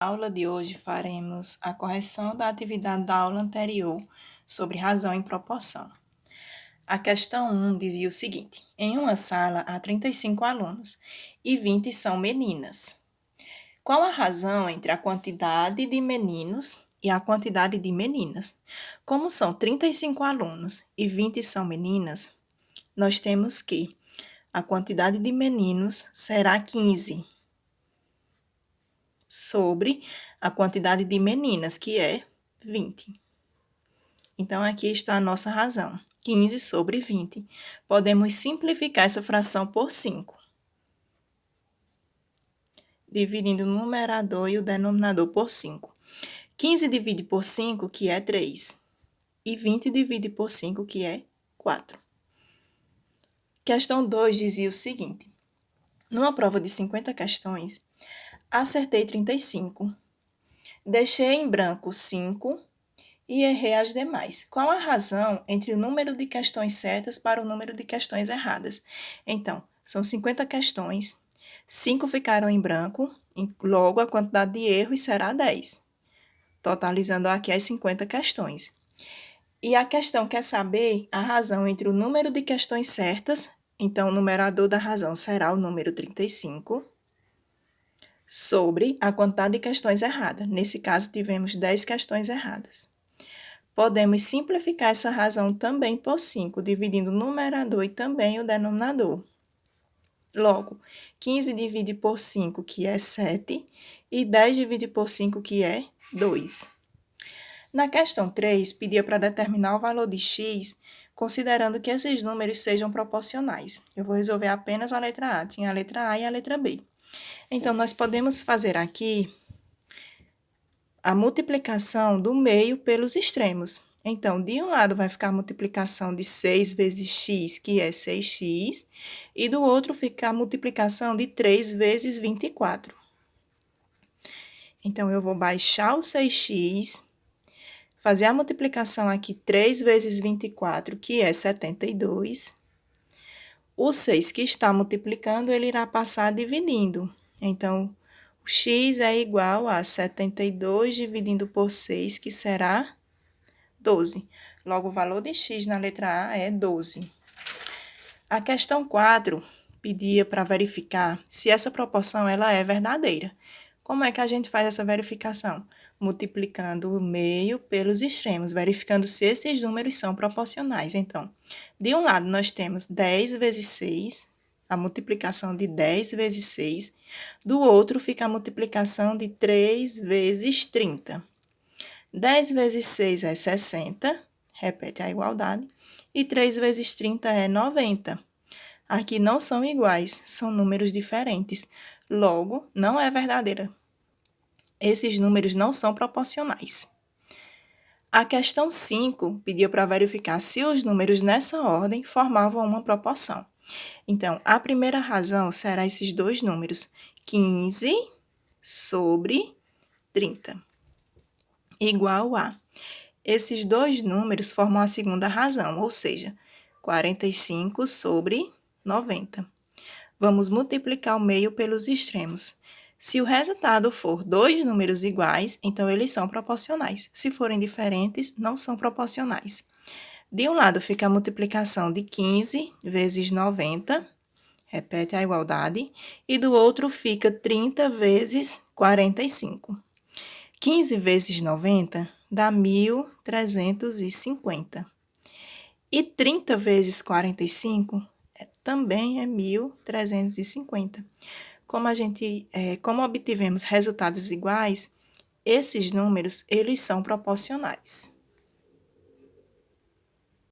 Na aula de hoje faremos a correção da atividade da aula anterior sobre razão e proporção. A questão 1 dizia o seguinte: em uma sala há 35 alunos e 20 são meninas. Qual a razão entre a quantidade de meninos e a quantidade de meninas? Como são 35 alunos e 20 são meninas, nós temos que a quantidade de meninos será 15 sobre a quantidade de meninas, que é 20. Então, aqui está a nossa razão, 15 sobre 20. Podemos simplificar essa fração por 5, dividindo o numerador e o denominador por 5. 15 divide por 5, que é 3, e 20 divide por 5, que é 4. Questão 2 dizia o seguinte: numa prova de 50 questões, acertei 35, deixei em branco 5 e errei as demais. Qual a razão entre o número de questões certas para o número de questões erradas? Então, são 50 questões, 5 ficaram em branco, logo a quantidade de erros será 10, totalizando aqui as 50 questões. E a questão quer saber a razão entre o número de questões certas, então o numerador da razão será o número 35, sobre a quantidade de questões erradas. Nesse caso, tivemos 10 questões erradas. Podemos simplificar essa razão também por 5, dividindo o numerador e também o denominador. Logo, 15 divide por 5, que é 7, e 10 divide por 5, que é 2. Na questão 3, pedia para determinar o valor de x, considerando que esses números sejam proporcionais. Eu vou resolver apenas a letra A, tinha a letra A e a letra B. Então, nós podemos fazer aqui a multiplicação do meio pelos extremos. Então, de um lado vai ficar a multiplicação de 6 vezes x, que é 6x, e do outro fica a multiplicação de 3 vezes 24. Então, eu vou baixar o 6x, fazer a multiplicação aqui 3 vezes 24, que é 72. O 6 que está multiplicando, ele irá passar dividindo. Então, o x é igual a 72 dividindo por 6, que será 12. Logo, o valor de x na letra A é 12. A questão 4 pedia para verificar se essa proporção ela é verdadeira. Como é que a gente faz essa verificação? Multiplicando o meio pelos extremos, verificando se esses números são proporcionais. Então, de um lado nós temos 10 vezes 6, a multiplicação de 10 vezes 6. Do outro fica a multiplicação de 3 vezes 30. 10 vezes 6 é 60, repete a igualdade, e 3 vezes 30 é 90. Aqui não são iguais, são números diferentes, logo, não é verdadeira. Esses números não são proporcionais. A questão 5 pediu para verificar se os números nessa ordem formavam uma proporção. Então, a primeira razão será esses dois números, 15 sobre 30. Igual a. Esses dois números formam a segunda razão, ou seja, 45 sobre 90. Vamos multiplicar o meio pelos extremos. Se o resultado for dois números iguais, então eles são proporcionais. Se forem diferentes, não são proporcionais. De um lado fica a multiplicação de 15 vezes 90, repete a igualdade, e do outro fica 30 vezes 45. 15 vezes 90 dá 1.350. E 30 vezes 45 também é 1.350. Como obtivemos resultados iguais, esses números, eles são proporcionais.